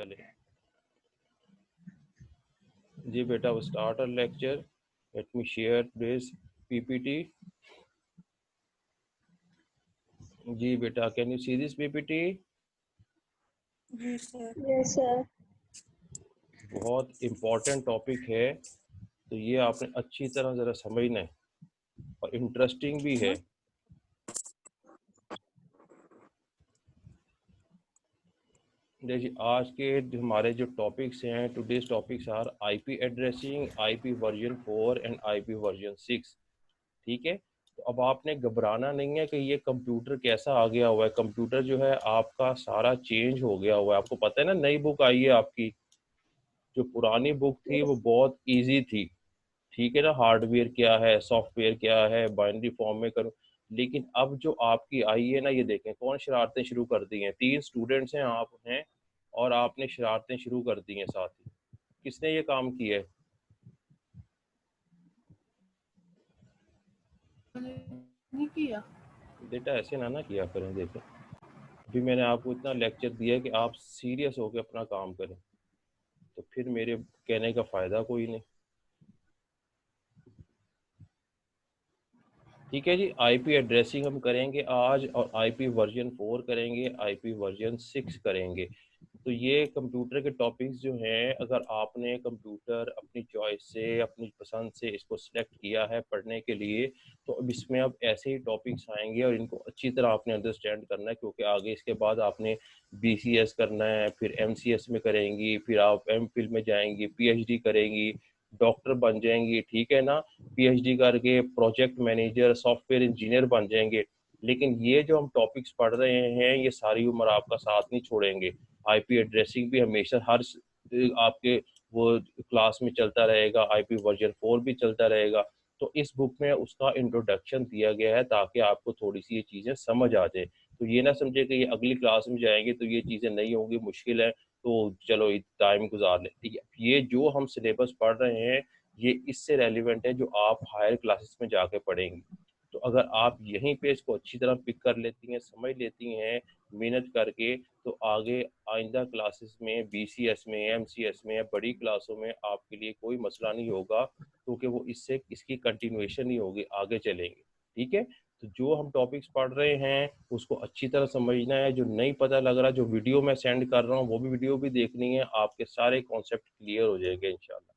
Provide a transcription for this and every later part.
चले जी बेटा, वो start a lecture. Let me share this PPT. जी बेटा, can you see this PPT? जी सर. Yes sir. बहुत इम्पोर्टेंट टॉपिक है, तो ये आपने अच्छी तरह ज़रा समझना है और इंटरेस्टिंग भी है. देखिए, आज के हमारे जो टॉपिक्स हैं, today's topics are IP addressing, IP version 4 and IP version 6. ठीक है, तो अब आपने घबराना नहीं है कि ये कंप्यूटर कैसा आ गया हुआ है. कंप्यूटर जो है आपका सारा चेंज हो गया हुआ है. आपको पता है ना, नई बुक आई है आपकी. जो पुरानी बुक थी वो बहुत इजी थी. ठीक है ना, हार्डवेयर क्या है, सॉफ्टवेयर क्या है, बाइनरी फॉर्म में करो. लेकिन अब जो आपकी आई है ना, ये देखें कौन शरारतें शुरू कर दी हैं. 3 स्टूडेंट्स हैं आप हैं, और आपने शरारतें शुरू कर दी हैं साथ ही. किसने ये काम किया है? नहीं किया. बेटा ऐसे ना किया करें. देखें, अभी मैंने आपको इतना लेक्चर दिया है कि आप सीरियस होकर अपना काम करें, तो फिर मेरे कहने का फ़ायदा कोई नहीं. ठीक है जी, आईपी एड्रेसिंग हम करेंगे आज, और आईपी वर्जन 4 करेंगे, आईपी वर्जन 6 करेंगे. तो ये कंप्यूटर के टॉपिक्स जो हैं, अगर आपने कंप्यूटर अपनी चॉइस से, अपनी पसंद से इसको सिलेक्ट किया है पढ़ने के लिए, तो अब इसमें अब ऐसे ही टॉपिक्स आएंगे और इनको अच्छी तरह आपने अंडरस्टैंड करना है, क्योंकि आगे इसके बाद आपने बीसीएस करना है, फिर एमसीएस में करेंगी, फिर आप एमफिल में जाएंगी, पीएचडी करेंगी, डॉक्टर बन जाएंगी. ठीक है ना, पीएचडी करके प्रोजेक्ट मैनेजर, सॉफ्टवेयर इंजीनियर बन जाएंगे. लेकिन ये जो हम टॉपिक्स पढ़ रहे हैं, ये सारी उम्र आपका साथ नहीं छोड़ेंगे. आईपी एड्रेसिंग भी हमेशा हर आपके वो क्लास में चलता रहेगा, आईपी वर्जन 4 भी चलता रहेगा. तो इस बुक में उसका इंट्रोडक्शन दिया गया है ताकि आपको थोड़ी सी ये चीज़ें समझ आ जाए. तो ये ना समझे कि ये अगली क्लास में जाएंगे तो ये चीज़ें नहीं होंगी, मुश्किल है, तो चलो टाइम गुजार लें. ठीक है, ये जो हम सिलेबस पढ़ रहे हैं, ये इससे रेलिवेंट है जो आप हायर क्लासेस में जाके पढ़ेंगी. तो अगर आप यहीं पे इसको अच्छी तरह पिक कर लेती हैं, समझ लेती हैं मेहनत करके, तो आगे आइंदा क्लासेस में, बीसीएस में, एमसीएस में, बड़ी क्लासों में आपके लिए कोई मसला नहीं होगा, क्योंकि वो इससे इसकी कंटिन्यूएशन ही होगी, आगे चलेंगे. ठीक है, तो जो हम टॉपिक्स पढ़ रहे हैं उसको अच्छी तरह समझना है. जो नहीं पता लग रहा, जो वीडियो मैं सेंड कर रहा हूँ वो भी वीडियो भी देखनी है, आपके सारे कॉन्सेप्ट क्लियर हो जाएंगे इंशाल्लाह.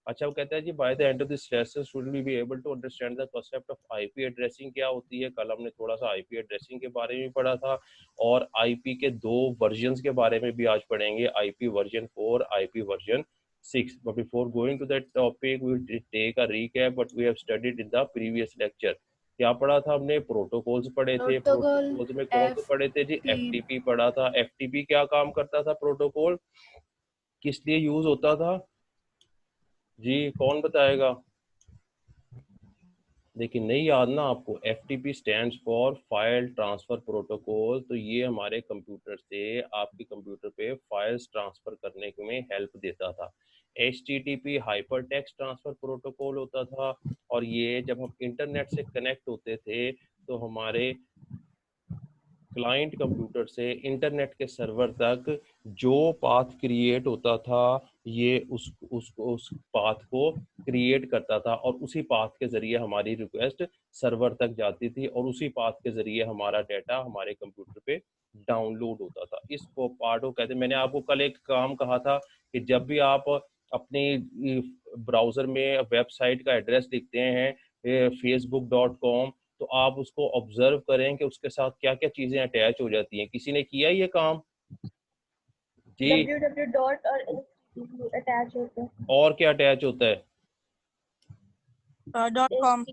अच्छा, वो कहता है जी, by the end of this lesson should we be able to understand the concept of IP addressing क्या होती है. कल हमने थोड़ा सा आईपी एड्रेसिंग के बारे में पढ़ा था, और आईपी के 2 वर्जन्स के बारे में भी आज पढ़ेंगे, IP version 4, IP version 6. But before going to that topic we will take a recap what we have studied in the previous lecture. क्या पढ़ा था हमने? प्रोटोकॉल्स पढ़े थे. प्रोटोकॉल प्रोटोकॉल्स में कौन से पढ़े थे जी? FTP. एफटीपी पढ़ा था. एफटीपी क्या काम करता था? प्रोटोकॉल किस लिए यूज होता था जी? कौन बताएगा? देखिए, नहीं याद ना आपको? FTP stands for file transfer protocol. तो ये हमारे कंप्यूटर से आपके कंप्यूटर पे फाइल्स ट्रांसफर करने में हेल्प देता था. HTTP hyper text transfer protocol होता था, और ये जब हम इंटरनेट से कनेक्ट होते थे तो हमारे क्लाइंट कंप्यूटर से इंटरनेट के सर्वर तक जो पाथ क्रिएट होता था, ये उस पाथ को क्रिएट करता था, और उसी पाथ के ज़रिए हमारी रिक्वेस्ट सर्वर तक जाती थी, और उसी पाथ के ज़रिए हमारा डाटा हमारे कंप्यूटर पे डाउनलोड होता था. इस पार्ट को कहते हैं. मैंने आपको कल एक काम कहा था कि जब भी आप अपनी ब्राउज़र में वेबसाइट का एड्रेस लिखते हैं, facebook.com, तो आप उसको ऑब्जर्व करें कि उसके साथ क्या क्या चीज़ें अटैच हो जाती हैं. किसी ने किया ये काम जी? www डॉट और अटैच होते हैं. और क्या अटैच होता है? .com.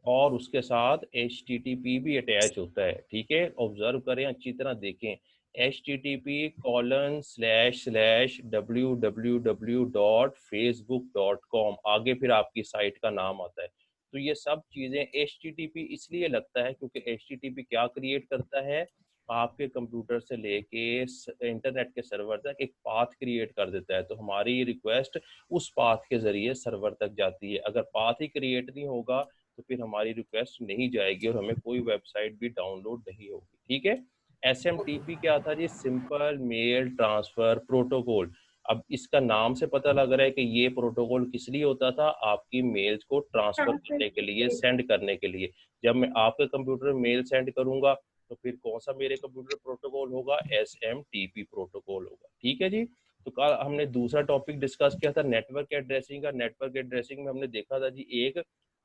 और उसके साथ HTTP भी अटैच होता है. ठीक है, ऑब्जर्व करें, अच्छी तरह देखें. http://www.facebook.com, आगे फिर आपकी साइट का नाम आता है. तो ये सब चीज़ें HTTP इसलिए लगता है क्योंकि HTTP क्या क्रिएट करता है? आपके कंप्यूटर से लेके इंटरनेट के सर्वर तक एक पाथ क्रिएट कर देता है. तो हमारी रिक्वेस्ट उस पाथ के ज़रिए सर्वर तक जाती है. अगर पाथ ही क्रिएट नहीं होगा तो फिर हमारी रिक्वेस्ट नहीं जाएगी और हमें कोई वेबसाइट भी डाउनलोड नहीं होगी. ठीक है, SMTP क्या था जी? Simple mail transfer protocol. अब इसका नाम से पता लग रहा है कि ये प्रोटोकॉल किस लिए होता था? आपकी मेल्स को ट्रांसफर करने के लिए, सेंड करने के लिए। जब मैं आपके कंप्यूटर में मेल सेंड करूंगा तो फिर कौन सा मेरे कंप्यूटर प्रोटोकॉल होगा? SMTP प्रोटोकॉल होगा। ठीक है जी। तो कल हमने दूसरा टॉपिक डिस्कस किया था नेटवर्क एड्रेसिंग का। नेटवर्क एड्रेसिंग में हमने देखा था जी, एक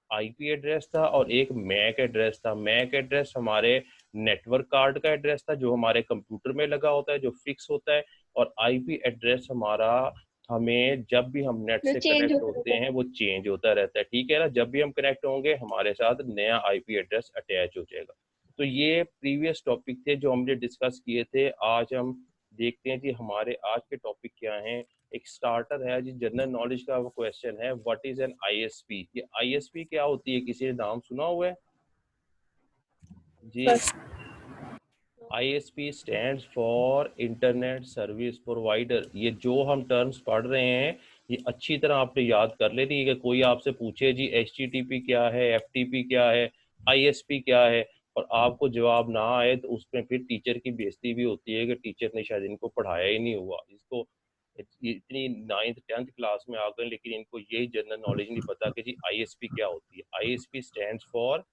आईपी एड्रेस था और एक मैक एड्रेस था। मैक एड्रेस हमारे नेटवर्क कार्ड का एड्रेस था जो हमारे कंप्यूटर में लगा होता है, जो फिक्स होता है। और आईपी एड्रेस हमारा, हमें जब भी हम नेट जो से चेंज कनेक्ट होता होते है। हैं वो चेंज होता रहता है। ठीक है ना? जब भी हम कनेक्ट होंगे हमारे साथ नया आईपी एड्रेस अटैच हो जाएगा। तो ये प्रीवियस टॉपिक थे जो हमने डिस्कस किए थे। आज हम देखते हैं जी हमारे आज के टॉपिक क्या हैं। एक स्टार्टर है जी, जनरल नॉलेज का वो क्वेश्चन है, व्हाट इज एन आईएसपी? ये आईएसपी क्या होती है? किसी ने नाम सुना हुआ है जी? बस ISP stands for internet service provider. ये जो हम टर्म्स पढ़ रहे हैं ये अच्छी तरह आपने याद कर लेनी है कि कोई आपसे पूछे जी HTTP क्या है, FTP क्या है, ISP क्या है, और आपको जवाब ना आए तो उसमें फिर टीचर की बेइज्जती भी होती है कि टीचर ने शायद इनको पढ़ाया ही नहीं हुआ। इसको इतनी 9th 10th क्लास में आ गए लेकिन इनको यही जनरल नॉलेज नहीं पता कि जी ISP क्या होती है। ISP stands for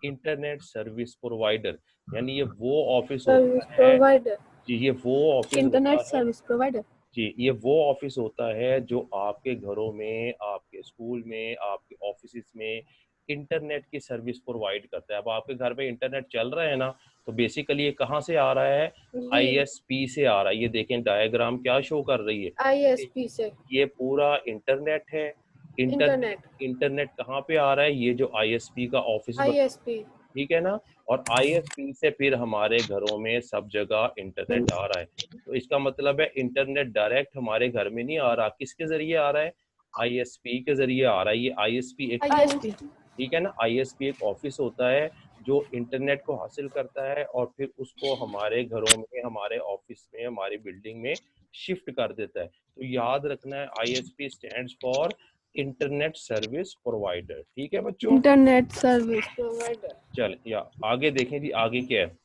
internet service provider. यानी ये वो ऑफिस सर्विस होता है प्रोवाइडर, जी, ये वो ऑफिस इंटरनेट होता है सर्विस प्रोवाइडर। जी, ये वो ऑफिस होता है जो आपके घरों में, आपके स्कूल में, आपके ऑफिस में इंटरनेट की सर्विस प्रोवाइड करता है। अब आपके घर में इंटरनेट चल रहा है ना, तो बेसिकली ये कहाँ से आ रहा है? जी, ISP से आ रहा है। ये देखें डायग्राम क्या शो कर रही है, ISP से ये पूरा इंटरनेट है। इंटरनेट इंटरनेट, इंटरनेट कहाँ पे आ रहा है? ये जो ISP का ऑफिस बना, ISP ठीक है ना? और ISP से फिर हमारे घरों में सब जगह इंटरनेट आ रहा है। तो इसका मतलब है इंटरनेट डायरेक्ट हमारे घर में नहीं आ रहा। किसके जरिए आ रहा है? ISP के जरिए आ रहा है। ये ISP एक, ISP ठीक है ना, ISP एक ऑफिस होता है जो इंटरनेट को हासिल करता है और फिर उसको हमारे घरों में, हमारे ऑफिस में, हमारी बिल्डिंग में शिफ्ट कर देता है। तो याद रखना है ISP stands for internet service provider. ठीक है बच्चों? Internet service provider. चल या आगे देखें जी, आगे क्या है।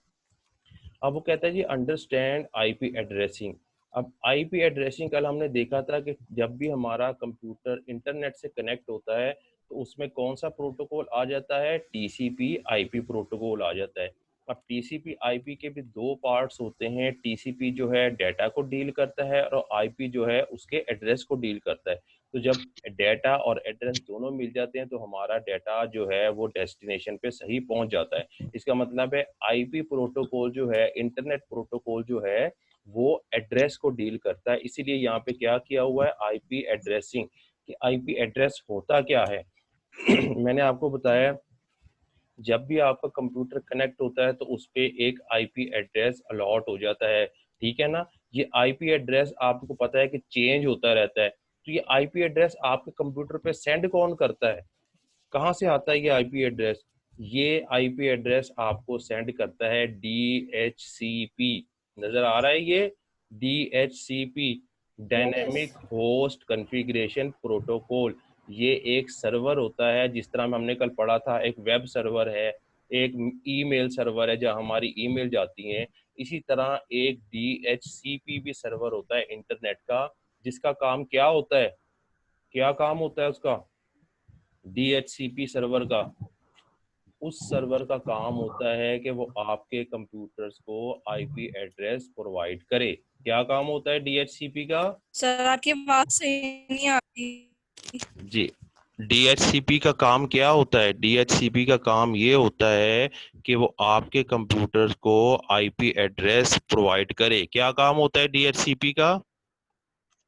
अब वो कहता है जी अंडरस्टैंड आईपी एड्रेसिंग। अब आईपी एड्रेसिंग कल हमने देखा था कि जब भी हमारा कंप्यूटर इंटरनेट से कनेक्ट होता है तो उसमें कौन सा प्रोटोकॉल आ जाता है? टीसीपी आईपी प्रोटोकॉल आ जाता है। अब टीसीपी आईपी के भी दो पार्ट्स होते हैं। टीसीपी जो है डाटा को डील करता है और आईपी जो है उसके एड्रेस को डील करता है। तो जब डाटा और एड्रेस दोनों मिल जाते हैं तो हमारा डाटा जो है वो डेस्टिनेशन पे सही पहुंच जाता है। इसका मतलब है आईपी प्रोटोकॉल जो है, इंटरनेट प्रोटोकॉल जो है, वो एड्रेस को डील करता है। इसीलिए यहाँ पे क्या किया हुआ है? IP addressing. कि आईपी एड्रेस होता क्या है? मैंने आपको बताया जब भी आपका कंप्यूटर कनेक्ट होता है तो उस पे एक आईपी एड्रेस अलॉट हो जाता है। ठीक है ना? ये आईपी एड्रेस आपको पता है कि चेंज होता रहता है। तो ये आईपी एड्रेस आपके कंप्यूटर पे सेंड कौन करता है? कहाँ से आता है ये आईपी एड्रेस? ये आईपी एड्रेस आपको सेंड करता है DHCP। नजर आ रहा है ये? DHCP, yes, dynamic host configuration protocol. ये एक सर्वर होता है, जिस तरह हमने कल पढ़ा था एक वेब सर्वर है, एक ईमेल सर्वर है जहाँ हमारी ईमेल जाती हैं। इसी तरह एक DHCP भी सर्वर होता है इंटरनेट का, जिसका काम क्या होता है? क्या काम होता है उसका? DHCP सर्वर का, उस सर्वर का काम होता है कि वो आपके कंप्यूटर्स को आईपी एड्रेस प्रोवाइड करे। क्या काम होता है DHCP का? सर आपकी आवाज सही नहीं आती। जी, DHCP का काम क्या होता है? DHCP का काम ये होता है कि वो आपके कंप्यूटर्स को आईपी एड्रेस प्रोवाइड करे। क्या काम होता है DHCP का?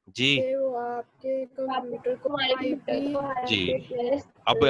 जी कि वो आपके कंप्यूटर को आईपी। जी। अब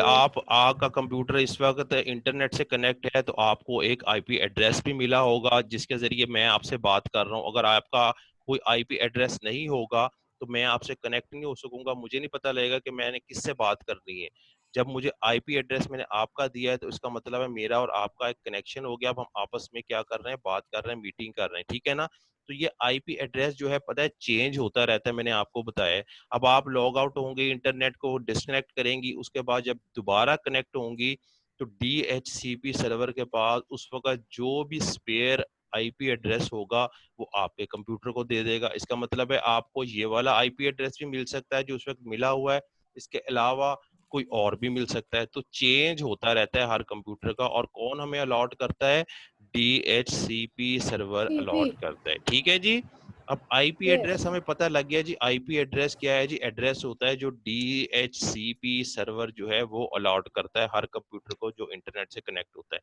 आपका कंप्यूटर इस वक्त इंटरनेट से कनेक्ट है तो आपको एक आईपी एड्रेस भी मिला होगा जिसके जरिए मैं आपसे बात कर रहा हूँ। अगर आपका कोई आईपी एड्रेस नहीं होगा तो मैं आपसे कनेक्ट नहीं हो सकूंगा, मुझे नहीं पता लगेगा कि मैंने किससे बात करनी है। जब मुझे आईपी एड्रेस मैंने आपका दिया है तो इसका मतलब है मेरा और आपका एक कनेक्शन हो गया। अब हम आपस में क्या कर रहे हैं? बात कर रहे हैं, मीटिंग कर रहे हैं। ठीक है ना? तो ये आईपी एड्रेस जो है पता है चेंज होता रहता है, मैंने आपको बताया है। अब आप लॉग आउट होंगे, इंटरनेट को डिस्कनेक्ट करेंगी, उसके बाद जब दोबारा कनेक्ट होंगी तो DHCP सर्वर के पास उस वक्त जो भी स्पेयर आईपी एड्रेस होगा वो आपके कंप्यूटर को दे देगा। इसका मतलब है आपको ये वाला आईपी एड्रेस भी मिल सकता है जो उस वक्त मिला हुआ है, इसके अलावा कोई और भी मिल सकता है। तो चेंज होता रहता है हर कंप्यूटर का। और कौन हमें अलॉट करता है? DHCP सर्वर अलॉट करता है। ठीक है जी। अब आईपी एड्रेस हमें पता लग गया जी। आईपी एड्रेस क्या है जी? एड्रेस होता है जो DHCP सर्वर जो है वो अलॉट करता है हर कंप्यूटर को जो इंटरनेट से कनेक्ट होता है।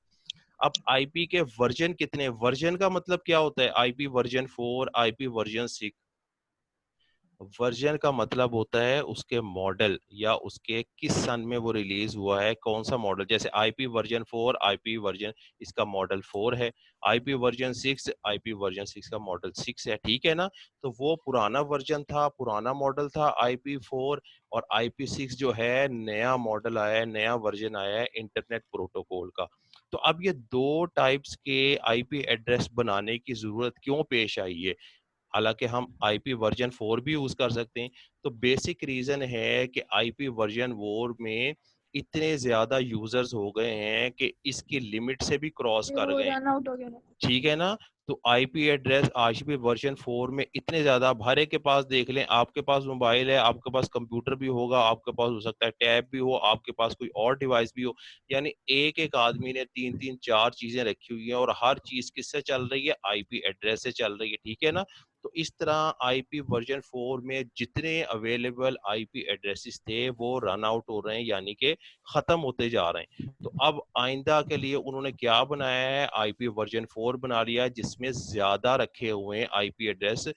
अब आईपी के वर्जन कितने? वर्जन का मतलब क्या होता है? IP version 4, IP version 6। Version का मतलब होता है उसके मॉडल या उसके किस सन में वो रिलीज हुआ है, कौन सा मॉडल। जैसे आईपी वर्जन 4, आईपी वर्जन इसका मॉडल 4 है। आईपी वर्जन 6, आईपी वर्जन 6 का मॉडल 6 है। ठीक है ना। तो वो पुराना वर्जन था, पुराना मॉडल था आईपी 4, और आईपी 6 जो है नया मॉडल आया है, नया वर्जन आया है इंटरनेट प्रोटोकॉल का। तो अब ये दो टाइप्स के आईपी एड्रेस बनाने की जरूरत क्यों पेश आई है? हालांकि हम आईपी वर्जन 4 भी यूज कर सकते हैं। तो बेसिक रीजन है कि आईपी वर्जन 4 में इतने ज्यादा यूजर्स हो गए हैं कि इसकी लिमिट से भी क्रॉस कर वो गए। रन आउट हो गया ना। ठीक है ना। तो आईपी एड्रेस आईपी वर्जन 4 में इतने ज्यादा, अब हर एक के पास देख लें, आपके पास मोबाइल है, आपके पास कंप्यूटर भी होगा, आपके पास हो सकता है टैब भी हो, आपके पास कोई और डिवाइस भी हो। यानी एक एक आदमी ने 3 3 4 चीजें रखी हुई हैं और हर चीज किससे चल रही है? आईपी एड्रेस से चल रही है। ठीक है ना। तो इस तरह आईपी वर्जन 4 में जितने अवेलेबल आईपी एड्रेसेस थे वो रन आउट हो रहे हैं, यानी कि खत्म होते जा रहे हैं। तो अब आइंदा के लिए उन्होंने क्या बनाया है? आईपी वर्जन 4 बना लिया है जिसमें ज्यादा रखे हुए हैं आईपी एड्रेस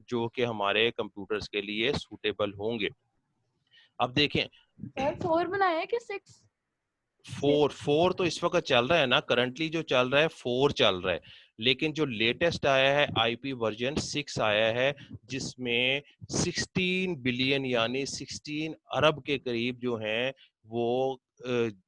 जो कि हमारे कंप्यूटर्स के लिए सूटेबल होंगे। अब देखें, सर 4 बनाया है कि 6? 4 तो इस वक्त चल रहा है ना, करंटली जो चल रहा है 4 चल रहा है। लेकिन जो लेटेस्ट आया है आईपी वर्जन 6 आया है जिसमें 16 बिलियन यानी 16 अरब के करीब जो हैं वो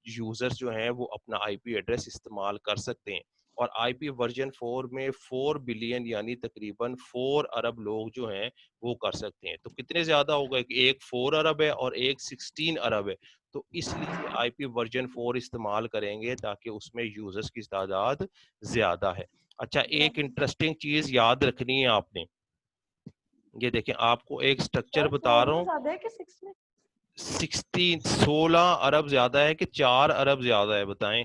यूजर्स जो हैं वो अपना आईपी एड्रेस इस्तेमाल कर सकते हैं। और आईपी वर्जन 4 में 4 बिलियन यानी तकरीबन 4 अरब लोग जो हैं वो कर सकते हैं। तो कितने ज्यादा हो गए कि एक 4 अरब है और एक 16 अरब है। तो इसलिए आईपी वर्जन 4 इस्तेमाल करेंगे ताकि उसमें यूजर्स की तादाद ज्यादा है। अच्छा, एक इंटरेस्टिंग चीज याद रखनी है आपने। ये देखें, आपको एक स्ट्रक्चर सर बता 4 रहा में हूँ। ज्यादा है कि 6 में? 16 अरब ज्यादा है कि 4 अरब ज्यादा है, बताएं।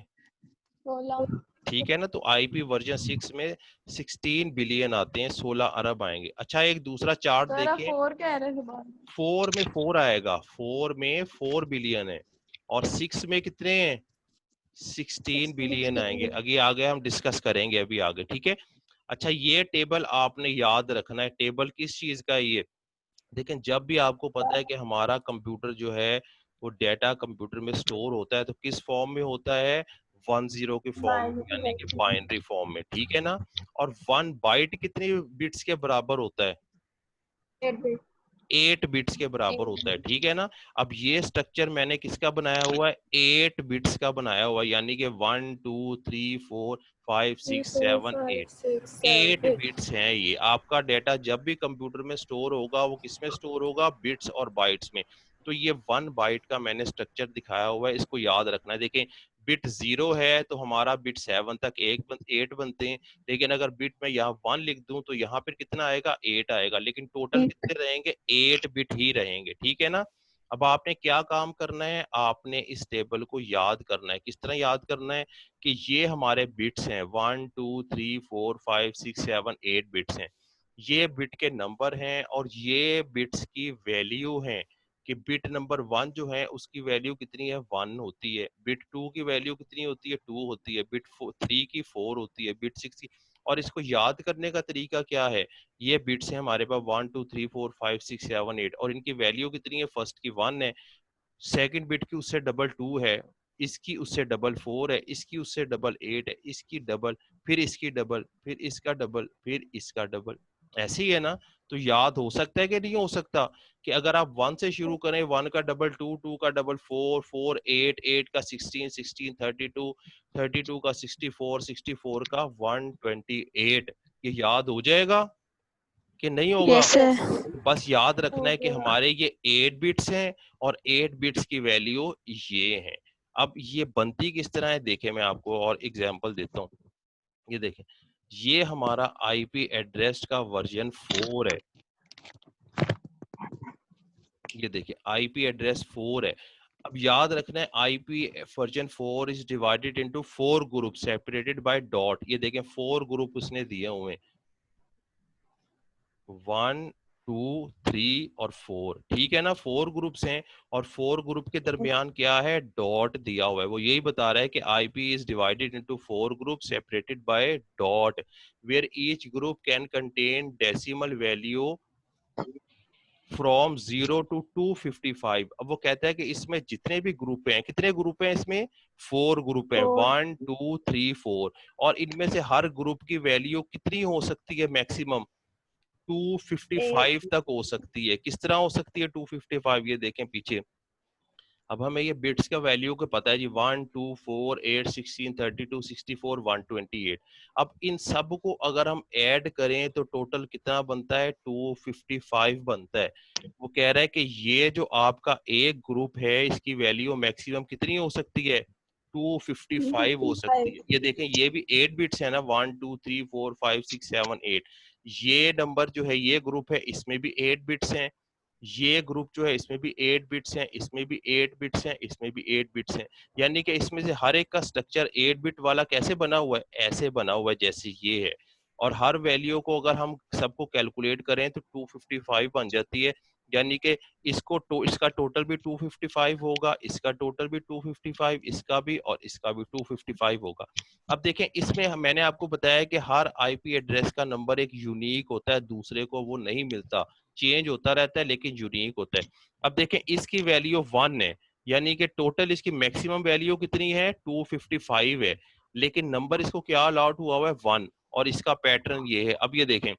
16। ठीक है ना। तो आईपी वर्जन 6 में 16 बिलियन आते हैं, 16 अरब आएंगे। अच्छा, एक दूसरा चार्ट सर आप देखें। 4 कह रहे थे बाद में। 4 में 4 आएगा, 4 में 4 बिलियन है, और 6 में कितने हैं? 16 बिलियन आएंगे। आगे आगे हम डिस्कस करेंगे अभी आगे। ठीक है। अच्छा, ये टेबल आपने याद रखना है। टेबल किस चीज का है ये? लेकिन जब भी आपको पता है कि हमारा कंप्यूटर जो है वो डेटा कंप्यूटर में स्टोर होता है तो किस फॉर्म में होता है? 10 के फॉर्म में, यानी कि बाइनरी फॉर्म में। ठीक है ना। और 1 बाइट कितने बिट्स के बराबर होता है? 8 बिट्स के बराबर होता है। ठीक है ना। अब ये स्ट्रक्चर मैंने किसका बनाया हुआ है? 8 बिट्स का बनाया हुआ है, यानी कि 1 2 3 4 5 6 7 8। 8 बिट्स हैं ये। आपका डेटा जब भी कंप्यूटर में स्टोर होगा वो किस में स्टोर होगा? बिट्स और बाइट्स में। तो ये 1 बाइट का मैंने स्ट्रक्चर दिखाया हुआ है, इसको याद रखना है। देखें, बिट 0 है तो हमारा बिट 7 तक 8 बनते हैं। लेकिन अगर बिट में यहाँ 1 लिख दूं तो यहाँ फिर कितना आएगा? 8 आएगा। लेकिन टोटल कितने रहेंगे? 8 बिट ही रहेंगे। ठीक है ना। अब आपने क्या काम करना है? आपने इस टेबल को याद करना है। किस तरह याद करना है? कि ये हमारे बिट्स हैं, 1 2 3 4 5 6 7 8 बिट्स हैं। ये बिट के नंबर हैं और ये बिट्स की वैल्यू हैं कि बिट नंबर 1 जो है उसकी वैल्यू कितनी है? 1 होती है। बिट 2 की वैल्यू कितनी होती है? 2 होती है। बिट 3 की 4 होती है। बिट 6 की। और इसको याद करने का तरीका क्या है? ये बिट्स हैं हमारे पास 1 2 3 4 5 6 7 8, और इनकी वैल्यू कितनी है? फर्स्ट की 1 है, सेकंड बिट की उससे डबल 2 है, इसकी उससे डबल 4 है, इसकी उससे डबल 8 है, इसकी डबल, फिर इसकी डबल, फिर इसका डबल, फिर इसका डबल। ऐसे ही है ना। तो याद हो सकता है कि नहीं हो सकता? कि अगर आप 1 से शुरू करें, 1 का डबल 2, 2 का डबल 4, 4 8, 8 का 16, 16 32, 32 का 64, 64 का 128। ये याद हो जाएगा कि नहीं होगा? Yes sir. बस याद रखना है कि हमारे ये 8 बिट्स हैं और 8 बिट्स की वैल्यू ये है। अब ये बनती किस तरह है देखें, मैं आपको और एग्जांपल देता हूँ। ये देखें, ये हमारा आईपी एड्रेस का वर्जन 4 है। ये देखिए आईपी एड्रेस 4 है। अब याद रखना है IP version 4 is divided into 4 group separated by dot. ये देखें 4 ग्रुप उसने दिए हुए, 1 2 3 और 4, ठीक है ना, 4 ग्रुप्स हैं और 4 ग्रुप के दरमियान क्या है, डॉट दिया हुआ है। वो यही बता रहा है कि IP is divided into 4 group separated by dot where each group can contain decimal value from 0 to 255। अब वो कहता है कि इसमें जितने भी ग्रुप हैं, कितने ग्रुप हैं इसमें, 4 ग्रुप हैं, 4 1 2 3 4, और इनमें से हर ग्रुप की वैल्यू कितनी हो सकती है, मैक्सिमम 255 8 तक हो सकती है। किस तरह हो सकती है 255, ये देखें पीछे। अब हमें ये बिट्स का वैल्यू को पता है जी, 1 2 4 8 16 32 64 128। अब इन सब को अगर हम ऐड करें तो टोटल कितना बनता है, 255 बनता है। वो कह रहा है कि ये जो आपका एक ग्रुप है इसकी वैल्यू मैक्सिमम कितनी हो सकती है, 255 हो सकती है। 55 ये देखें ये भी 8 बिट्स है ना, 1 2 3 4 5 6 7 8। ये नंबर जो है, ये ग्रुप है, इसमें भी 8 बिट्स हैं। ये ग्रुप जो है इसमें भी 8 बिट्स हैं, इसमें भी 8 बिट्स हैं, इसमें भी 8 बिट्स हैं। यानी कि इसमें से हर एक का स्ट्रक्चर 8 बिट वाला कैसे बना हुआ है, ऐसे बना हुआ है जैसे ये है। और हर वैल्यू को अगर हम सबको कैलकुलेट करें तो 255 बन जाती है। यानी कि इसका टोटल भी 255 होगा, इसका टोटल भी 255, इसका भी और इसका भी 255 होगा। अब देखें इसमें मैंने आपको बताया कि हर आईपी एड्रेस का नंबर एक यूनिक होता है, दूसरे को वो नहीं मिलता, चेंज होता रहता है लेकिन यूनिक होता है। अब देखें इसकी वैल्यू 1 है, यानी कि टोटल इसकी मैक्सिमम वैल्यू कितनी है, 255 है, लेकिन नंबर इसको क्या अलॉट हुआ है, 1। और इसका पैटर्न ये है। अब ये देखें,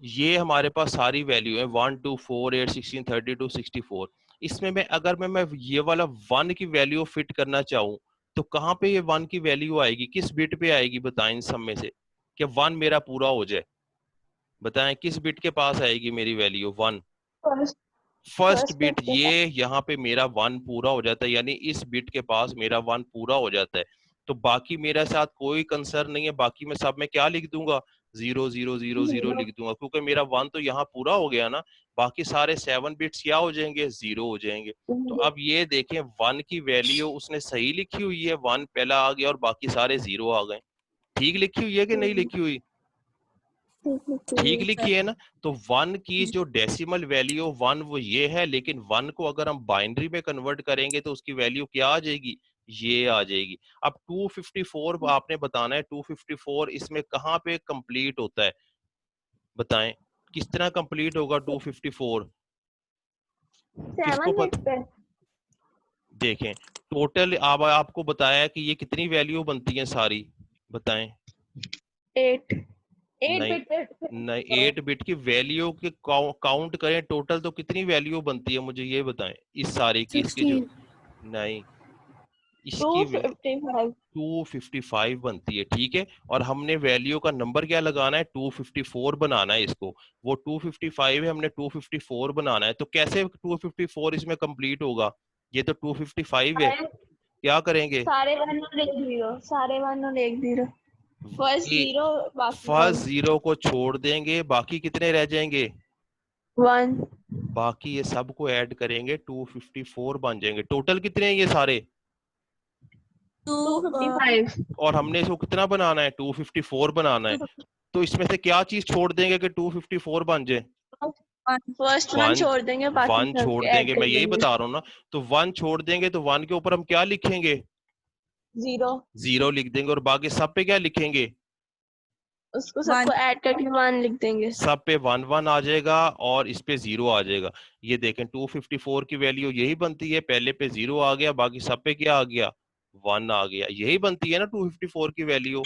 ये हमारे पास सारी वैल्यू है, 1 2 4 8 16 32 64। इसमें मैं ये वाला 1 की वैल्यू फिट करना चाहूँ तो कहाँ पे ये 1 की वैल्यू आएगी, किस बिट पे आएगी, बताएं इन सब में से, कि 1 मेरा पूरा हो जाए। बताएं किस बिट के पास आएगी मेरी value 1, first first first bit. Bit के ये यहाँ पे मेरा 1 पूरा हो जाता है, यानी इस बिट के पास मेरा 1 पूरा हो जाता है। तो बाकी मेरे साथ कोई कंसर्न नहीं है, बाकी मैं सब में क्या लिख दूंगा, 0 0 0 0 0 लिख दूंगा, क्योंकि मेरा 1 तो यहाँ पूरा हो गया ना। बाकी सारे 7 बिट्स क्या हो जाएंगे, 0 हो जाएंगे। तो 0 अब ये देखें 1 की वैल्यू उसने सही लिखी हुई है, 1 पहला आ गया और बाकी सारे 0 आ गए। ठीक लिखी हुई है कि नहीं लिखी हुई, ठीक लिखी है ना। तो 1 की जो डेसिमल वैल्यू 1 वो ये है, लेकिन 1 को अगर हम बाइनरी में कन्वर्ट करेंगे तो उसकी वैल्यू क्या आ जाएगी, ये आ जाएगी। अब 254 आपने बताना है, 254 इसमें कहाँ पे कंप्लीट होता है, बताएं किस तरह कंप्लीट होगा 254, किसको 7 बिट पता। पे देखें टोटल आपको बताया कि ये कितनी वैल्यू बनती है सारी, बताएं। 8 8 नहीं बिट पे नहीं, 8 बिट की वैल्यू के काउंट करें टोटल तो कितनी वैल्यू बनती है, मुझे ये बताएं इस सारी की, इसकी जो, 16 नहीं, इसकी 255 255 बनती है, ठीक है। और हमने वैल्यू का नंबर क्या लगाना है, 254 बनाना है इसको। वो 255 है, हमने 254 बनाना है। तो कैसे 254 इसमें कंप्लीट होगा, ये तो 255 है, सारे क्या करेंगे, सारे 1 और 1 0 सारे 1 और 1 0 फर्स्ट ये 0 बाकी फर्स्ट 1 जीरो को छोड़ देंगे, बाकी कितने रह जाएंगे, 1 बाकी ये सब को ऐड करेंगे 254 बन जाएंगे। टोटल कितने हैं ये सारे, 255 और हमने इसको कितना बनाना है, 254 बनाना है। तो इसमें से क्या चीज छोड़ देंगे कि 254 बन जाए, फर्स्ट 1 वन, छोड़ देंगे बाकी वन सब छोड़ ऐड देंगे, कर मैं यही देंगे बता रहा हूँ ना। तो 1 छोड़ देंगे तो 1 के ऊपर हम क्या लिखेंगे, 0 0 लिख देंगे, और बाकी सब पे क्या लिखेंगे, उसको सबको ऐड करके 1 लिख देंगे सब पे 1 1 आ जाएगा और इस पे 0 आ जाएगा। ये देखें 254 की वैल्यू यही बनती है, पहले पे 0 आ गया, बाकी सब पे क्या आ गया, 1 आ गया, यही बनती है ना 254 की वैल्यू,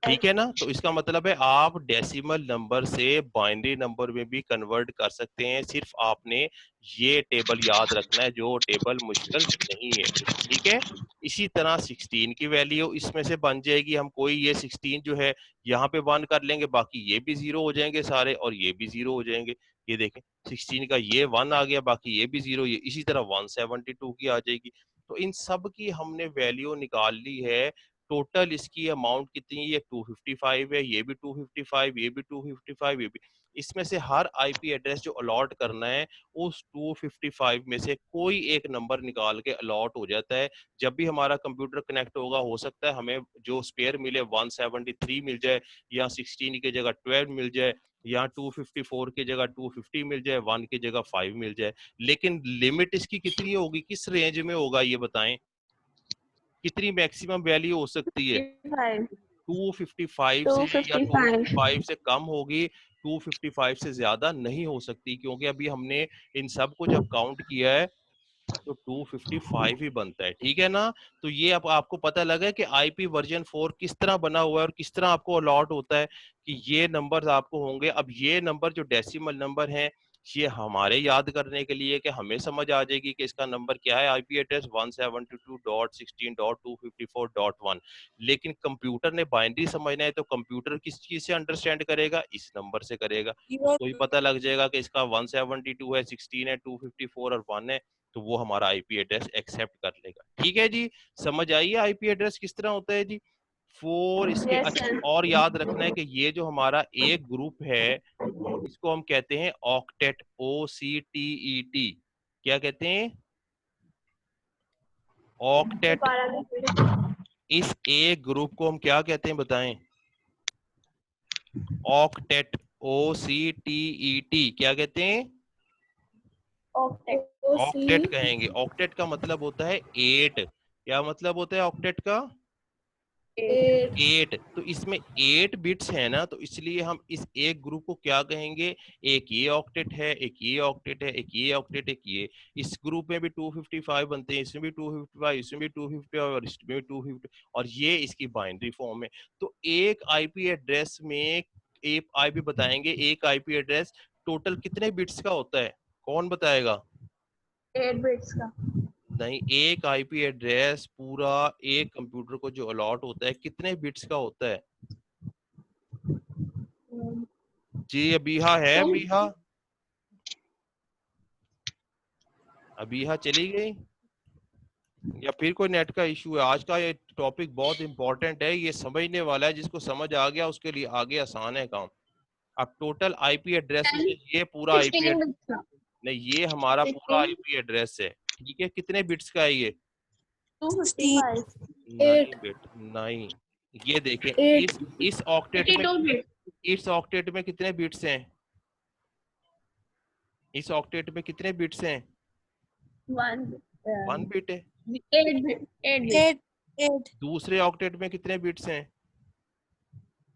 ठीक है ना। तो इसका मतलब है आप डेसिमल नंबर से बाइनरी नंबर में भी कन्वर्ट कर सकते हैं, सिर्फ आपने ये टेबल याद रखना है, जो टेबल मुश्किल नहीं है, ठीक है। इसी तरह 16 की वैल्यू इसमें से बन जाएगी, हम कोई ये 16 जो है यहाँ पे 1 कर लेंगे, बाकी ये भी 0 हो जाएंगे सारे और ये भी 0 हो जाएंगे। ये देखें 16 का ये 1 आ गया, बाकी ये भी 0, ये इसी तरह 172 की आ जाएगी। तो इन सब की हमने वैल्यू निकाल ली है टोटल इसकी अमाउंट कितनी है, 255 है, ये भी 255, ये भी 255, ये भी। इसमें से हर आईपी एड्रेस जो अलॉट करना है उस 255 में से कोई एक नंबर निकाल के अलॉट हो जाता है। जब भी हमारा कंप्यूटर कनेक्ट होगा, हो सकता है हमें जो स्पेयर मिले 173 मिल जाए, या 16 की जगह 12 मिल जाए, या 254 की जगह 250 मिल जाए, 1 की जगह 5 मिल जाए। लेकिन लिमिट इसकी कितनी होगी, किस रेंज में होगा ये बताएं, कितनी मैक्सिमम वैल्यू हो सकती है? 255 से या 255 से कम होगी, 255 से ज्यादा नहीं हो सकती, क्योंकि अभी हमने इन सब को जब काउंट किया है तो 255 ही बनता है, ठीक है ना। तो ये अब आपको पता लगा कि आईपी वर्जन 4 किस तरह बना हुआ है और किस तरह आपको अलॉट होता है कि ये नंबर्स आपको होंगे। अब ये नंबर जो डेसिमल नंबर है, ये हमारे याद करने के लिए कि हमें समझ आ जाएगी कि इसका नंबर क्या है, आईपी एड्रेस 172.16.254.1। लेकिन कंप्यूटर ने बाइनरी समझना है तो कंप्यूटर किस चीज से अंडरस्टैंड करेगा, इस नंबर से करेगा। उसको ही पता लग जाएगा कि इसका 172 है, 16 है, 254 और 1 है, तो वो हमारा आईपी एड्रेस एक्सेप्ट कर लेगा। ठीक है जी, समझ आइए आईपी एड्रेस किस तरह होता है जी। 4 इसके Yes, अच्छा, sir. और याद रखना है कि ये जो हमारा एक ग्रुप है इसको हम कहते हैं ऑक्टेट, OCTET। क्या कहते हैं? ऑक्टेट। इस एक ग्रुप को हम क्या कहते हैं बताएं? Octet, OCTET। क्या कहते हैं? ऑक्टेट कहेंगे। ऑक्टेट का मतलब होता है 8। क्या मतलब होता है ऑक्टेट का? 8। तो इसमें 8 बिट्स है ना, तो इसलिए हम इस एक ग्रुप को क्या कहेंगे, एक ये ऑक्टेट है, एक ये ऑक्टेट है, एक ये ऑक्टेट, एक ये। इस ग्रुप में भी 255 बनते हैं, इसमें भी 255, इसमें भी 255 और इसमें भी 250, और ये इसकी बाइनरी फॉर्म है। तो एक आईपी एड्रेस में, एक आईपी बताएंगे, एक आईपी एड्रेस टोटल कितने बिट्स का होता है, कौन बताएगा? 8 bits का। नहीं, एक आईपी एड्रेस पूरा एक कंप्यूटर को जो अलॉट होता है कितने बिट्स का होता है जी? अबीहा है? अबीहा, अबीहा चली गई या फिर कोई नेट का इशू है? आज का ये टॉपिक बहुत इंपॉर्टेंट है, ये समझने वाला है, जिसको समझ आ गया उसके लिए आगे आसान है काम। अब टोटल आईपी एड्रेस में से ये पूरा आईपी नहीं, ये हमारा पूरा आईपी एड्रेस है, ठीक है। कितने बिट्स का है ये? 255। 9 बिट, 9। ये देखें, इस ऑक्टेट में, 32 bits। इस ऑक्टेट में कितने बिट्स हैं? इस ऑक्टेट में कितने बिट्स हैं? 1 बिट है। 8 bits। 8 bits। दूसरे ऑक्टेट में कितने बिट्स हैं?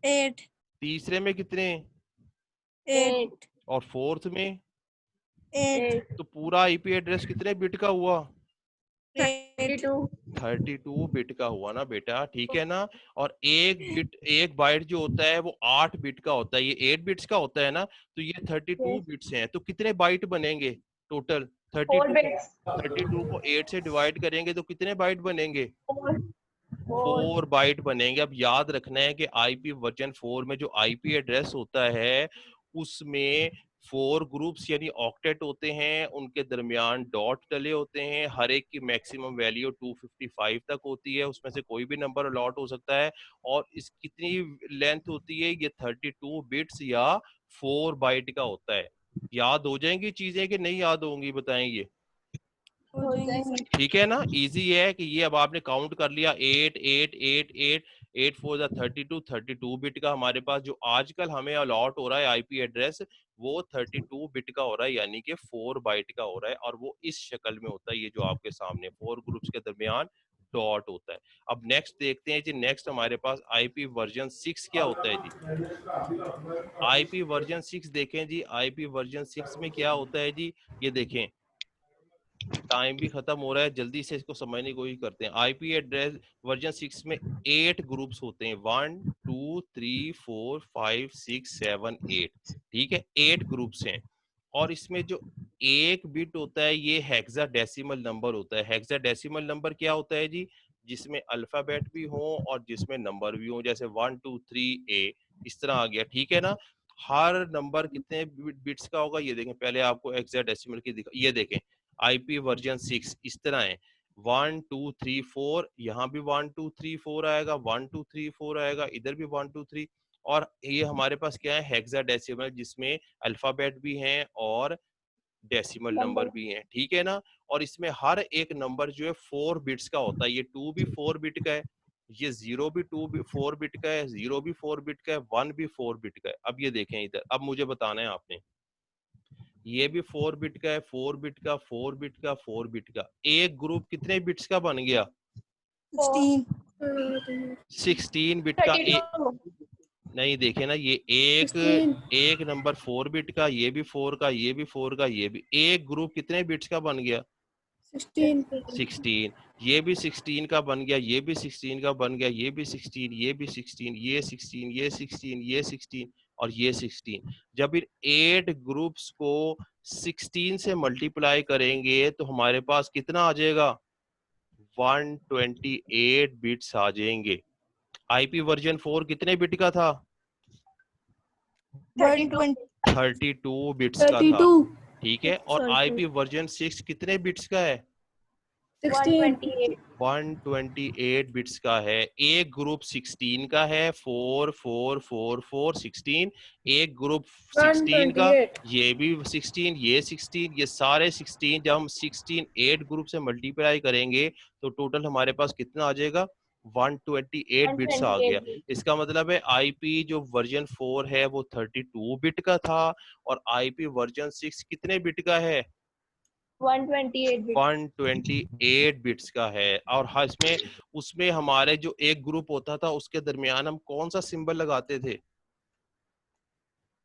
8। तीसरे में कितने? 8। और फोर्थ में? 8। तो पूरा आईपी एड्रेस कितने बिट का हुआ? 32। 32 बिट का हुआ ना बेटा, ठीक है ना। और एक बिट, एक बाइट जो होता है वो 8 बिट का होता है, ये 8 बिट्स का होता है ना, तो ये 32 बिट्स हैं। तो कितने बाइट बनेंगे टोटल? 4 32 bits। 32 को 8 से डिवाइड करेंगे तो कितने बाइट बनेंगे? 4। 4 बाइट बनेंगे। अब याद रखना है कि आईपी वर्जन 4 में जो आईपी एड्रेस होता है उसमें 4 ग्रुप्स यानी ऑक्टेट होते हैं, उनके दरमियान डॉट डले होते हैं, हर एक की मैक्सिमम वैल्यू 255 तक होती है, उसमें से कोई भी नंबर अलॉट हो सकता है। और इस कितनी लेंथ होती है, ये 32 बिट्स या 4 बाइट का होता है। याद हो जाएंगी चीजें कि नहीं याद होंगी, बताएंगे? ठीक है ना, इजी है कि ये अब आपने काउंट कर लिया, 8 8 8 8 8 4 32, 32 बिट का हमारे पास जो आजकल हमें अलॉट हो रहा है आईपी एड्रेस, वो 32 बिट का हो रहा है, यानी कि 4 बाइट का हो रहा है। और वो इस शक्ल में होता है, ये जो आपके सामने 4 ग्रुप्स के दरमियान डॉट होता है। अब नेक्स्ट देखते हैं जी, नेक्स्ट हमारे पास आईपी वर्जन 6 क्या होता है जी। आईपी वर्जन 6 देखें जी, आईपी वर्जन 6 में क्या होता है जी, ये देखें, टाइम भी खत्म हो रहा है, जल्दी से इसको समझने की कोशिश करते हैं। आईपी एड्रेस वर्जन 6 में 8 ग्रुप्स होते हैं, 1 2 3 4 5 6 7 8, ठीक है, 8 ग्रुप्स हैं। और इसमें जो एक बिट होता है ये हेक्साडेसिमल नंबर होता है। हेक्साडेसिमल नंबर क्या होता है जी? जिसमें अल्फाबेट भी हो और जिसमें नंबर भी हो, जैसे 1 2 3 A, इस तरह आ गया, ठीक है ना। हर नंबर कितने बिट्स का होगा, ये देखें, पहले आपको हेक्साडेसिमल की ये देखें, आईपी वर्जन 6 इस तरह है। 1 2 3 4, यहाँ भी 1 2 3 4 आएगा, 1 2 3 4 आएगा, इधर भी 1 2 3। और ये हमारे पास क्या है, हेक्साडेसिमल, जिसमें अल्फाबेट भी हैं और डेसिमल नंबर भी हैं, ठीक है ना। और इसमें हर एक नंबर जो है 4 बिट्स का होता है। ये 2 भी 4 बिट का है, ये 0 भी 4 बिट का है, 0 भी 4 बिट का है, 1 भी 4 बिट का है। अब ये देखें इधर, अब मुझे बताना है आपने, ये भी 4 बिट का है, 4 बिट का, 4 बिट का, 4 बिट का। एक ग्रुप कितने बिट्स का बन गया? 16 बिट का। 32। नहीं, देखे ना, ये एक नंबर 4 बिट का, ये भी 4 का, ये भी 4 का, ये भी। एक ग्रुप कितने बिट्स का बन गया? 16। ये भी 16 का बन गया, ये भी 16 का बन गया, ये भी 16, ये भी 16, ये 16, ये 16, ये 16 और ये 16। जब इन 8 ग्रुप्स को 16 से मल्टीप्लाई करेंगे तो हमारे पास कितना आ जाएगा? 128 बिट्स आ जाएंगे। आईपी वर्जन 4 कितने बिट का था? 32 बिट्स का था, ठीक है। और आईपी वर्जन 6 कितने बिट्स का है? 128 बिट्स का है। एक ग्रुप 16 का है, 4 4 4 4 16। एक ग्रुप 16 का, ये भी 16, ये 16, ये सारे 16। जब हम 16 8 ग्रुप से मल्टीप्लाई करेंगे तो टोटल हमारे पास कितना आ जाएगा? 128 बिट्स आ गया। इसका मतलब है आईपी जो वर्जन 4 है वो 32 बिट का था, और आईपी वर्जन 6 कितने बिट का है? 128 बिट्स का है। और हाँ, इसमें उसमें हमारे जो एक ग्रुप होता था उसके दरमियान हम कौन सा सिंबल लगाते थे?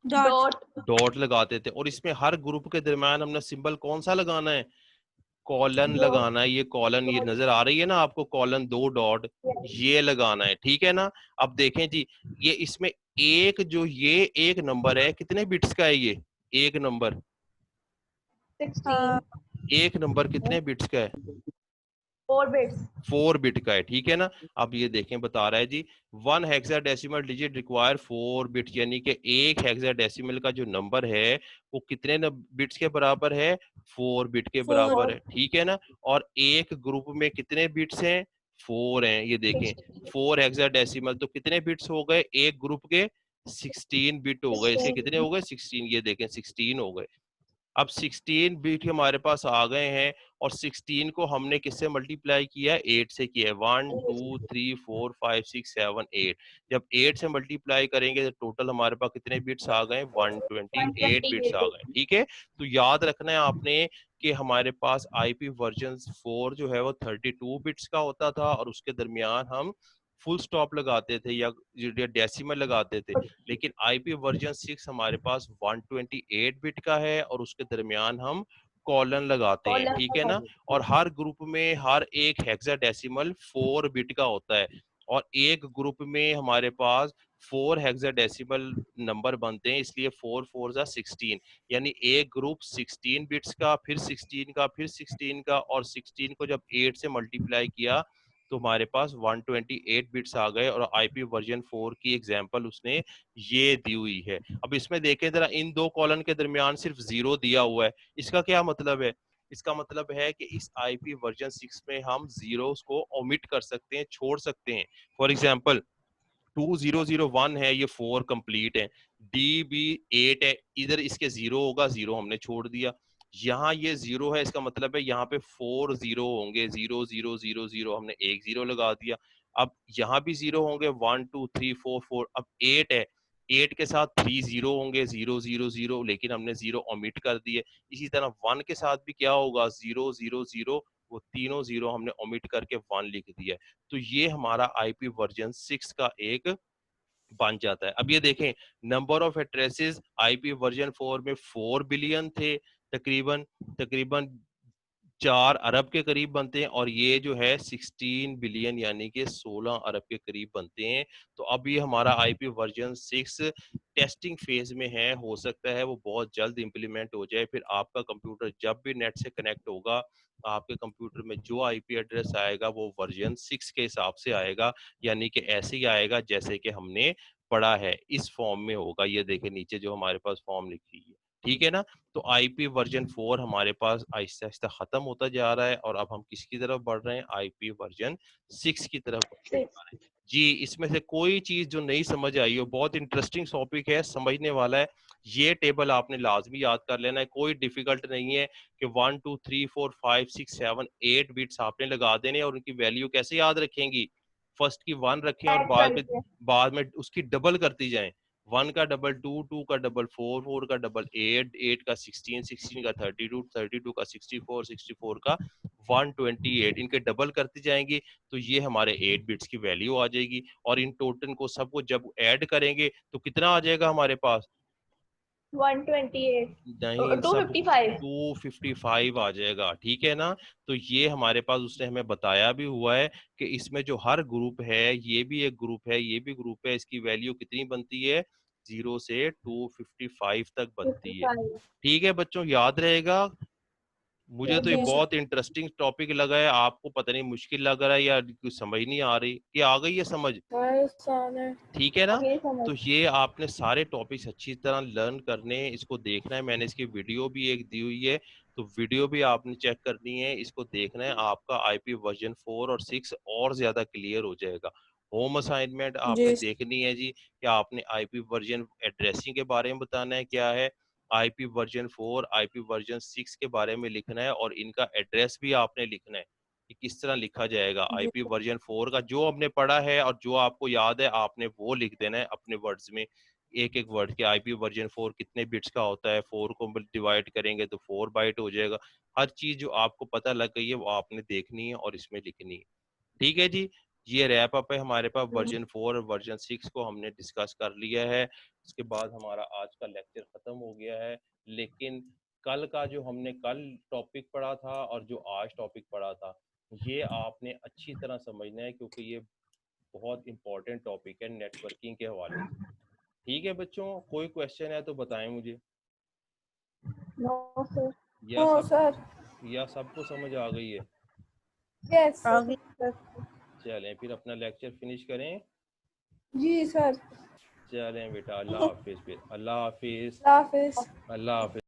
डॉट लगाते थे। और इसमें हर ग्रुप के दरमियान हमने सिंबल कौन सा लगाना है? कॉलन लगाना है। ये कॉलन, ये नजर आ रही है ना आपको, कॉलन 2 डॉट, ये लगाना है, ठीक है ना। अब देखें जी, ये इसमें एक जो ये एक नंबर है, कितने बिट्स का है ये? एक नंबर 16 एक नंबर कितने बिट्स का है? 4 बिट्स 4 बिट का है, ठीक है ना। अब ये देखें, बता रहा है जी, 1 हेक्साडेसिमल डिजिट रिक्वायर 4 बिट, यानी कि एक हेक्साडेसिमल का जो नंबर है वो कितने बिट्स के बराबर है? 4 बिट के बराबर है, ठीक है ना। और एक ग्रुप में कितने बिट्स हैं? 4 हैं। ये देखें, 4 हेक्साडेसिमल, तो कितने बिट्स हो गए एक ग्रुप के? 16 बिट हो गए। इसके कितने हो गए? 16। ये देखें 16 हो गए। अब 16 बिट हमारे पास आ गए हैं, और 16 को हमने किससे मल्टीप्लाई किया है? 8 से किया है। 1 2 3 4 5 6 7 8। जब 8 से मल्टीप्लाई करेंगे तो टोटल हमारे पास कितने बिट्स आ गए? 128 बिट्स आ गए, ठीक है। तो याद रखना है आपने कि हमारे पास आईपी वर्जन 4 जो है वो 32 बिट्स का होता था, और उसके दरमियान हम फुल स्टॉप लगाते थे या डेसिमल लगाते थे। लेकिन आईपी वर्जन 6 हमारे पास 128 बिट का है, और उसके दरमियान हम कॉलन लगाते हैं, ठीक है ना। और हर ग्रुप में हर एक हेक्साडेसिमल 4 बिट का होता है, और एक ग्रुप में हमारे पास 4 हेक्साडेसिमल नंबर बनते हैं, इसलिए 4 4 जा 16। यानी एक ग्रुप 16 बिट्स का, फिर 16 का, फिर 16 का, और 16 को जब 8 से मल्टीप्लाई किया तो हमारे पास 128 बिट्स आ गए। और आईपी वर्जन 4 की एग्जांपल उसने ये दी हुई है। अब इसमें देखें जरा, इन दो कॉलन के दरमियान सिर्फ 0 दिया हुआ है। इसका क्या मतलब है? इसका मतलब है कि इस आईपी वर्जन 6 में हम जीरोस को ओमिट कर सकते हैं, छोड़ सकते हैं। फॉर एग्जांपल 2001 है, ये 4 कंप्लीट है। डी भी 8 है, इधर इसके 0 होगा, 0 हमने छोड़ दिया। यहाँ ये 0 है, इसका मतलब है यहाँ पे 4 0 होंगे, 0 0 0 0, हमने एक 0 लगा दिया। अब यहाँ भी 0 होंगे, 1 2 3 4 4। अब 8 है, 8 के साथ 3 0 होंगे, 0 0 0, लेकिन हमने 0 ओमिट कर दिए। इसी तरह 1 के साथ भी क्या होगा? 0 0 0, वो तीनों 0 हमने ओमिट करके 1 लिख दिया। तो ये हमारा आईपी वर्जन 6 का एक बन जाता है। अब ये देखें, number of addresses IP version 4 में 4 बिलियन थे, तकरीबन तकरीबन 4 अरब के करीब बनते हैं, और ये जो है 16 बिलियन यानी कि 16 अरब के करीब बनते हैं। तो अब ये हमारा आईपी वर्जन 6 टेस्टिंग फेज में है, हो सकता है वो बहुत जल्द इंप्लीमेंट हो जाए। फिर आपका कंप्यूटर जब भी नेट से कनेक्ट होगा, आपके कंप्यूटर में जो आईपी एड्रेस आएगा वो वर्जन 6 के हिसाब से आएगा, यानी कि ऐसे ही आएगा जैसे कि हमने पढ़ा है, इस फॉर्म में होगा। ये देखें नीचे जो हमारे पास फॉर्म लिखी है, ठीक है ना। तो आईपी वर्जन 4 हमारे पास आहिस्ता आहिस्ता खत्म होता जा रहा है और अब हम किसकी तरफ बढ़ रहे हैं, आईपी वर्जन 6 की तरफ बढ़ने जा रहे हैं जी। इसमें से कोई चीज जो नहीं समझ आई हो, बहुत इंटरेस्टिंग टॉपिक है, समझने वाला है, ये टेबल आपने लाजमी याद कर लेना है, कोई डिफिकल्ट नहीं है कि 1 2 3 4 5 6 7 8 बिट्स आपने लगा देने और उनकी वैल्यू कैसे याद रखेंगी, फर्स्ट की 1 रखें और ऐड करके। बाद में उसकी डबल करती जाएं, 1 का डबल 2, 2 का डबल 4, 4 का डबल 8, 8 का 16, 16 का 32, 32 का 64, 64 का 128, इनके डबल करती जाएंगी तो ये हमारे 8 बिट्स की वैल्यू आ जाएगी। और इन टोटल को सबको जब ऐड करेंगे तो कितना आ जाएगा हमारे पास, 128 नहीं इन सब 255 255 आ जाएगा, ठीक है ना। तो ये हमारे पास उसने हमें बताया भी हुआ है कि इसमें जो हर ग्रुप है, ये भी एक ग्रुप है, ये भी ग्रुप है, इसकी वैल्यू कितनी बनती है, 0 से 255 तक बनती है। 55 ठीक है बच्चों, याद रहेगा। मुझे तो ये जी बहुत इंटरेस्टिंग टॉपिक लगा है, आपको पता नहीं मुश्किल लग रहा है या कुछ समझ नहीं आ रही, कि आ गई है समझ, ठीक है ना। आगे समझ। तो ये आपने सारे टॉपिक्स अच्छी तरह लर्न करने हैं, इसको देखना है, मैंने इसकी वीडियो भी एक दी हुई है, तो वीडियो भी आपने चेक करनी है, इसको देखना है, आपका आईपी वर्जन 4 और 6 और ज्यादा क्लियर हो जाएगा। होम असाइनमेंट आपने जी देखनी है जी, कि आपने आईपी वर्जन एड्रेसिंग के बारे में बताना है क्या है, आईपी वर्जन 4 आईपी वर्जन 6 के बारे में लिखना है, और इनका एड्रेस भी आपने लिखना है कि किस तरह लिखा जाएगा। जी आईपी वर्जन 4 का जो हमने पढ़ा है और जो आपको याद है आपने वो लिख देना है अपने वर्ड्स में, एक एक वर्ड के आईपी वर्जन 4 कितने बिट्स का होता है, 4 को डिवाइड करेंगे तो 4 बाइट हो जाएगा। हर चीज जो आपको पता लग गई है वो आपने देखनी है और इसमें लिखनी है, ठीक है जी। ये रैप अप है हमारे पास, वर्जन 4 और वर्जन 6 को हमने डिस्कस कर लिया है। उसके बाद हमारा आज का लेक्चर खत्म हो गया है, लेकिन कल का जो हमने कल टॉपिक पढ़ा था और जो आज टॉपिक पढ़ा था, ये आपने अच्छी तरह समझना है क्योंकि ये बहुत इंपॉर्टेंट टॉपिक है नेटवर्किंग के हवाले से। ठीक है बच्चों, कोई क्वेश्चन है तो बताएं मुझे, नो सर। या नो सब सर या सबको समझ आ गई है। यस आगे चलें फिर अपना लेक्चर फिनिश करें। जी सर चलें बेटा, अल्लाह हाफिज, फिर अल्लाह हाफिज, हाफिज अल्लाह हाफिज।